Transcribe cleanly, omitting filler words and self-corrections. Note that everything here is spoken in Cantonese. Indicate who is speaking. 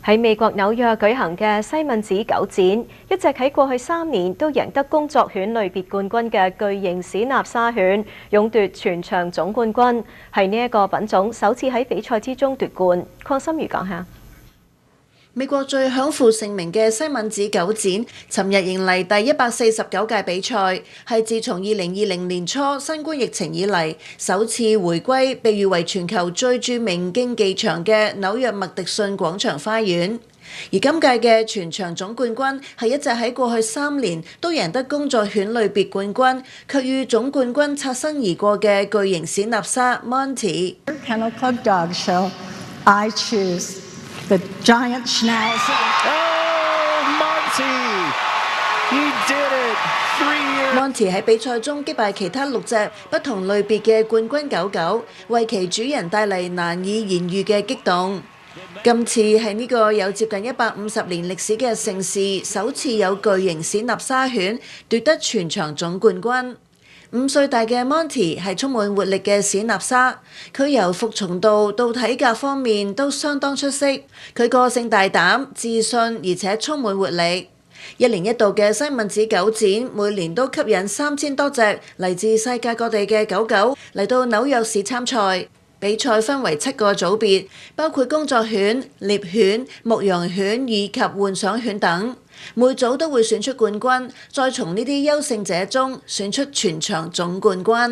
Speaker 1: 喺美國紐約舉行嘅西敏寺狗展，一隻喺過去3年都贏得工作犬類別冠軍嘅巨型史納沙犬，勇奪全場總冠軍，係呢一個品種首次喺比賽之中奪冠。鄺心如講下。
Speaker 2: 美國最享負盛名嘅西敏寺狗展，尋日迎嚟第149屆比賽，係自從2020年初新冠疫情以嚟首次回歸，被譽為全球最著名競技場嘅紐約麥迪遜廣場花園。而今屆嘅全場總冠軍係一隻喺過去3年都贏得工作犬類別冠軍，卻與總冠軍擦身而過嘅巨型史納沙 Monty。Kennel
Speaker 3: Club Dog Show, I choose the giant schnauzer.
Speaker 4: Oh, Monty! You did it! 3 years.
Speaker 2: Monty 喺比賽中擊敗其他6隻不同類別嘅冠軍狗狗，為其主人帶嚟難以言喻嘅激動。今次係呢個有接近150年歷史嘅盛事，首次有巨型史納沙犬奪得全場總冠軍。5歲大嘅 Monty 係充滿活力嘅史納沙，佢由服從度到體格方面都相當出色。佢個性大膽、自信，而且充滿活力。1年1度嘅西敏寺狗展，每年都吸引3000多隻嚟自世界各地嘅狗狗嚟到紐約市參賽。比賽分為7個組別，包括工作犬、獵犬、牧羊犬以及幻想犬等。每組都會選出冠軍，再從呢啲優勝者中選出全場總冠軍。